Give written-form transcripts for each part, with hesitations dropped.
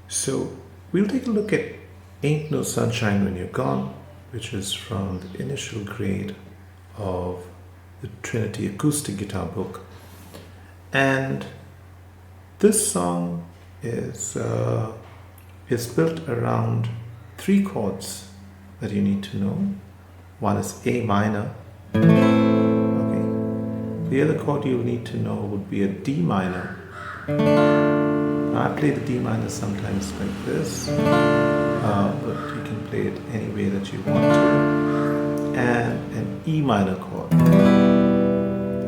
So we'll take a look at Ain't No Sunshine When You're Gone, which is from the initial grade of the Trinity Acoustic Guitar book. And this song is built around three chords that you need to know. One is A minor. Okay. The other chord you'll need to know would be a D minor. Now, I play the D minor sometimes like this, but you can play it any way that you want to. And an E minor chord.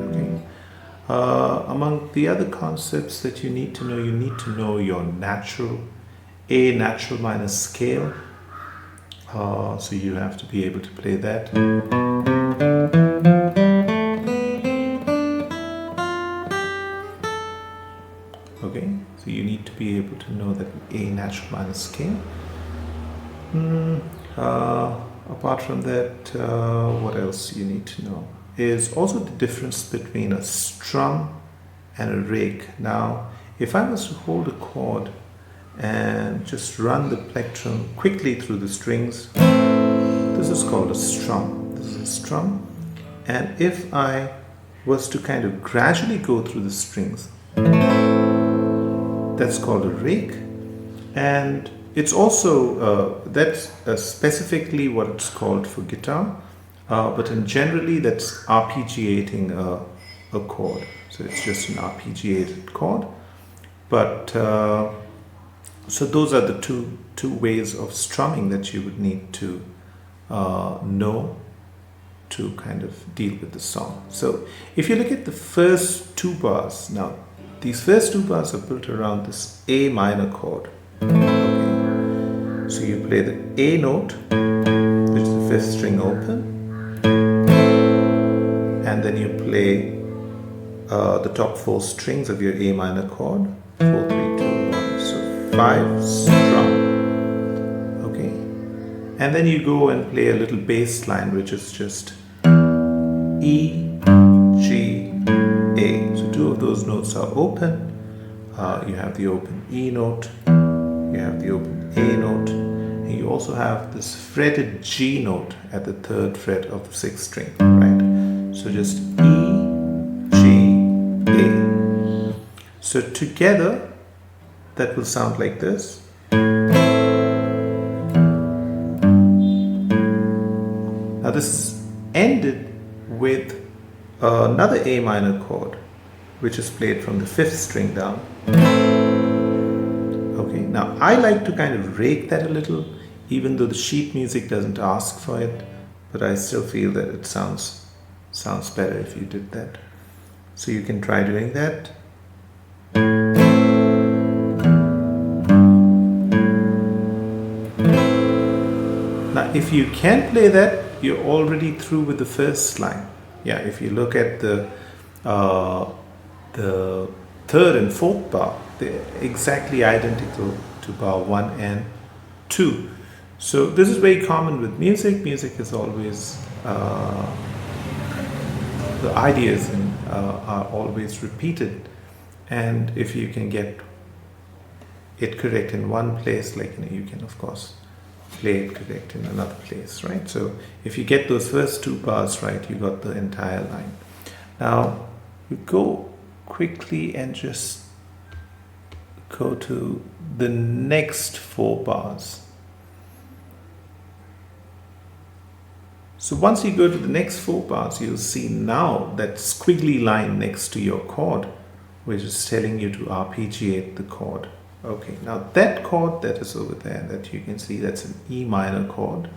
Okay. Among the other concepts that you need to know your A natural minor scale. So you have to be able to play that. Okay, so you need to be able to know that A natural minor scale. Apart from that, what else you need to know is also the difference between a strum and a rake. Now, if I was to hold a chord and just run the plectrum quickly through the strings, this is called a strum. This is a strum. And if I was to kind of gradually go through the strings, that's called a rake. And it's also, that's specifically what it's called for guitar, but in generally that's arpeggiating a chord. So it's just an arpeggiated chord. But so those are the two ways of strumming that you would need to know to kind of deal with the song. So if you look at the first two bars, now these first two bars are built around this A minor chord. Okay. So you play the A note, which is the fifth string open, and then you play the top four strings of your A minor chord, 4, 3, 2, 1. So 5 strum. Okay. And then you go and play a little bass line, which is just E, G, A. So two of those notes are open. You have the open E note, you have the open A note, and you also have this fretted G note at the third fret of the sixth string, right? So just E, G, A. So together, that will sound like this. Now this is ended with another A minor chord, which is played from the fifth string down. Okay, now I like to kind of rake that a little, even though the sheet music doesn't ask for it, but I still feel that it sounds better if you did that. So you can try doing that. Now, if you can play that, you're already through with the first line. Yeah, if you look at the third and fourth bar, they're exactly identical to bar 1 and 2. So this is very common with music. Music is always, the ideas are always repeated. And if you can get it correct in one place, like you can of course play it correct in another place, right? So if you get those first two bars right, you got the entire line. Now we go quickly and just go to the next 4 bars. So once you go to the next 4 bars, you'll see now that squiggly line next to your chord, which is telling you to arpeggiate the chord. Okay, now that chord that is over there that you can see, that's an E minor chord.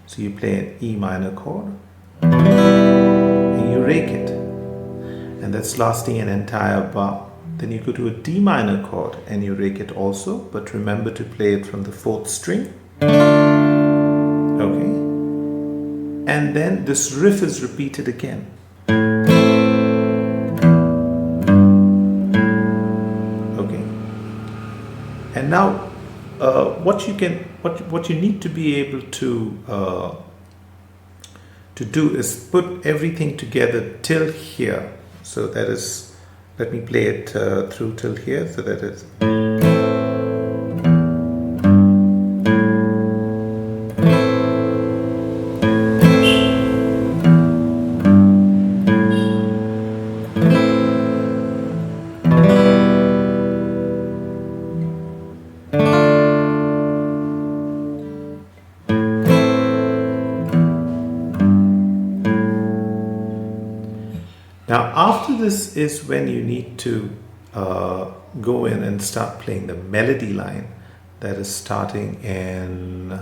So you play an E minor chord and you rake it, and that's lasting an entire bar. Then you go to a D minor chord and you rake it also, but remember to play it from the 4th string. Okay, and then this riff is repeated again. And now, what you need to be able to do is put everything together till here. So that is, let me play it through till here. So that is. After this is when you need to go in and start playing the melody line that is starting in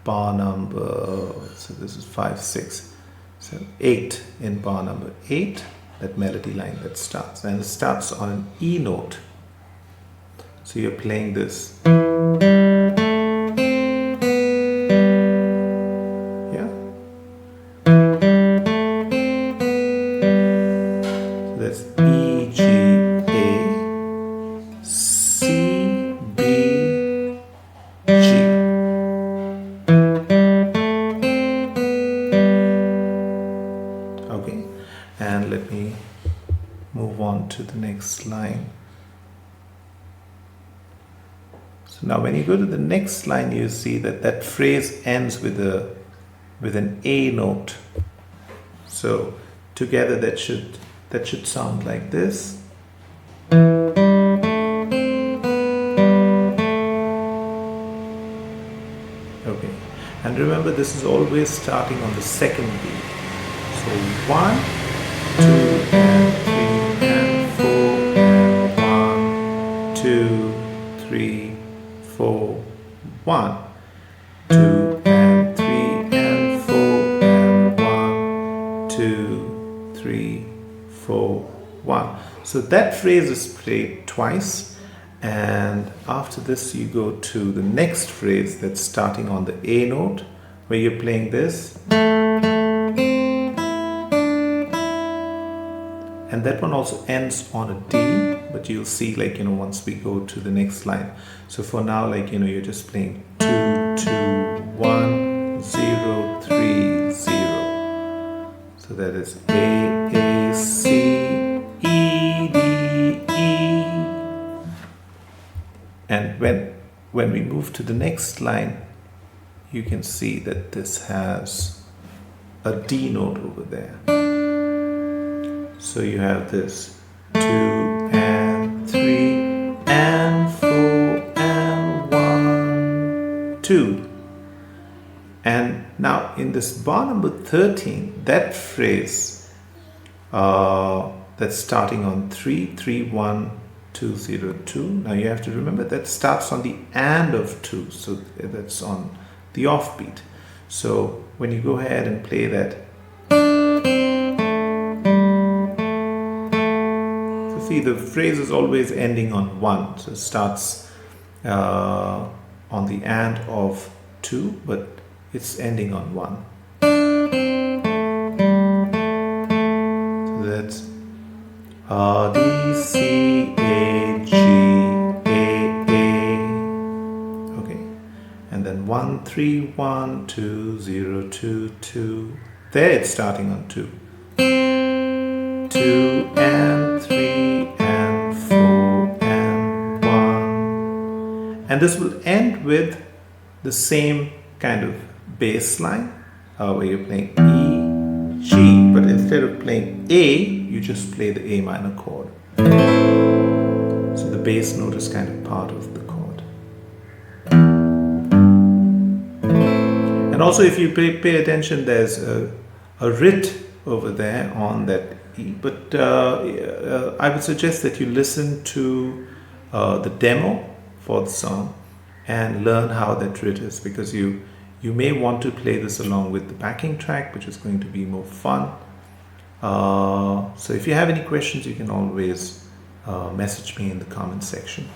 bar number, so this is 5, 6, 7, 8, in bar number 8, that melody line that starts, and it starts on an E note. So you're playing this. Yeah. So that's E, G, A, C, B, G. Okay, and let me move on to the next line. So now when you go to the next line, you see that that phrase ends with an A note. So together that should sound like this. Okay, and remember, this is always starting on the second beat. So 1, 2 and 3 and 4 and 1, 2, 3, 4, 1, 2 and 3 and 4 and 1, 2, 3, 4, 1. So that phrase is played twice, and after this you go to the next phrase that's starting on the A note, where you're playing this. And that one also ends on a D, but you'll see, like, once we go to the next line. So for now, like, you're just playing 2, 2, 1, 0, 3, 0. So that is A, C, E, D, E. And when we move to the next line, you can see that this has a D note over there. So you have this 2 and 3 and 4 and 1, 2. And now in this bar number 13, that phrase that's starting on 3, 3, 1, 2, 0, 2. Now you have to remember that starts on the and of 2, so that's on the offbeat. So when you go ahead and play that, see, the phrase is always ending on 1, so it starts on the and of 2, but it's ending on 1. So that's A, D, C, A, G, A. Okay, and then 1, 3, 1, 2, 0, 2, 2. There it's starting on 2. 2 and 3 and 4 and 1, and this will end with the same kind of bass line where you're playing E, G, but instead of playing A, you just play the A minor chord. So the bass note is kind of part of the chord. And also, if you pay attention, there's a writ over there on that E, but I would suggest that you listen to the demo for the song and learn how that writ is, because you may want to play this along with the backing track, which is going to be more fun. So if you have any questions, you can always message me in the comment section.